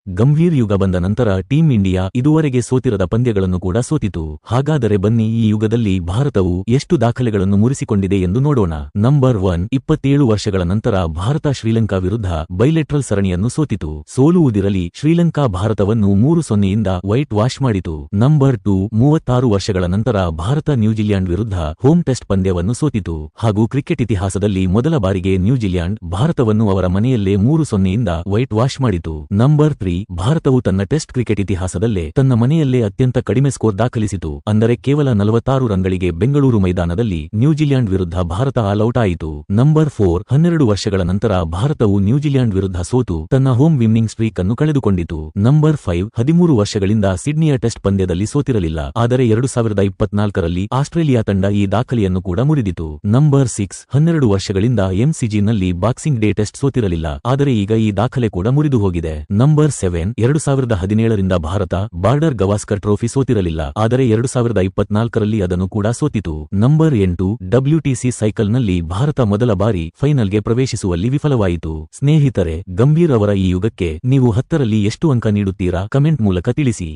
ಗಂಭೀರ್ ಯುಗ ಬಂದ ನಂತರ ಟೀಂ ಇಂಡಿಯಾ ಇದುವರೆಗೆ ಸೋತಿರದ ಪಂದ್ಯಗಳನ್ನು ಕೂಡ ಸೋತಿತು. ಹಾಗಾದರೆ ಬನ್ನಿ ಈ ಯುಗದಲ್ಲಿ ಭಾರತವು ಎಷ್ಟು ದಾಖಲೆಗಳನ್ನು ಮುರಿಸಿಕೊಂಡಿದೆ ಎಂದು ನೋಡೋಣ. ನಂಬರ್ 1, 27 ವರ್ಷಗಳ ನಂತರ ಭಾರತ ಶ್ರೀಲಂಕಾ ವಿರುದ್ಧ ಬೈಲೆಟ್ರಲ್ ಸರಣಿಯನ್ನು ಸೋತಿತು. ಸೋಲುವುದಿರಲಿ, ಶ್ರೀಲಂಕಾ ಭಾರತವನ್ನು 3-0ಯಿಂದ ವೈಟ್ ವಾಶ್ ಮಾಡಿತು. ನಂಬರ್ 2, 36 ವರ್ಷಗಳ ನಂತರ ಭಾರತ ನ್ಯೂಜಿಲ್ಯಾಂಡ್ ವಿರುದ್ಧ ಹೋಮ್ ಟೆಸ್ಟ್ ಪಂದ್ಯವನ್ನು ಸೋತಿತು. ಹಾಗೂ ಕ್ರಿಕೆಟ್ ಇತಿಹಾಸದಲ್ಲಿ ಮೊದಲ ಬಾರಿಗೆ ನ್ಯೂಜಿಲ್ಯಾಂಡ್ ಭಾರತವನ್ನು ಅವರ ಮನೆಯಲ್ಲೇ 3-0ಯಿಂದ ವೈಟ್ ವಾಶ್ ಮಾಡಿತು. ನಂಬರ್ 3, ಭಾರತವು ತನ್ನ ಟೆಸ್ಟ್ ಕ್ರಿಕೆಟ್ ಇತಿಹಾಸದಲ್ಲೇ ತನ್ನ ಮನೆಯಲ್ಲೇ ಅತ್ಯಂತ ಕಡಿಮೆ ಸ್ಕೋರ್ ದಾಖಲಿಸಿತು. ಅಂದರೆ ಕೇವಲ 46 ರನ್ಗಳಿಗೆ ಬೆಂಗಳೂರು ಮೈದಾನದಲ್ಲಿ ನ್ಯೂಜಿಲ್ಯಾಂಡ್ ವಿರುದ್ಧ ಭಾರತ ಆಲ್ಔಟ್ ಆಯಿತು. ನಂಬರ್ 4, 12 ವರ್ಷಗಳ ನಂತರ ಭಾರತವು ನ್ಯೂಜಿಲ್ಯಾಂಡ್ ವಿರುದ್ಧ ಸೋತು ತನ್ನ ಹೋಮ್ ವಿನ್ನಿಂಗ್ ಸ್ಟ್ರೀಕ್ ಅನ್ನು ಕಳೆದುಕೊಂಡಿತು. ನಂಬರ್ 5, 13 ವರ್ಷಗಳಿಂದ ಸಿಡ್ನಿಯ ಟೆಸ್ಟ್ ಪಂದ್ಯದಲ್ಲಿ ಸೋತಿರಲಿಲ್ಲ. ಆದರೆ 2024ರಲ್ಲಿ ಆಸ್ಟ್ರೇಲಿಯಾ ತಂಡ ಈ ದಾಖಲೆಯನ್ನು ಕೂಡ ಮುರಿದಿತು. ನಂಬರ್ 6, 12 ವರ್ಷಗಳಿಂದ ಎಂಸಿಜಿನಲ್ಲಿ ಬಾಕ್ಸಿಂಗ್ ಡೇ ಟೆಸ್ಟ್ ಸೋತಿರಲಿಲ್ಲ. ಆದರೆ ಈಗ ಈ ದಾಖಲೆ ಕೂಡ ಮುರಿದು ಹೋಗಿದೆ. ನಂಬರ್ 7, 2017ರಿಂದ ಭಾರತ ಬಾರ್ಡರ್ ಗವಾಸ್ಕರ್ ಟ್ರೋಫಿ ಸೋತಿರಲಿಲ್ಲ. ಆದರೆ 2024ರಲ್ಲಿ ಅದನ್ನು ಕೂಡ ಸೋತಿತು. ನಂಬರ್ 8, WTC ಸೈಕಲ್ನಲ್ಲಿ ಭಾರತ ಮೊದಲ ಬಾರಿ ಫೈನಲ್ಗೆ ಪ್ರವೇಶಿಸುವಲ್ಲಿ ವಿಫಲವಾಯಿತು. ಸ್ನೇಹಿತರೆ, ಗಂಭೀರ್ ಅವರ ಈ ಯುಗಕ್ಕೆ ನೀವು 10ರಲ್ಲಿ ಎಷ್ಟು ಅಂಕ ನೀಡುತ್ತೀರಾ? ಕಮೆಂಟ್ ಮೂಲಕ ತಿಳಿಸಿ.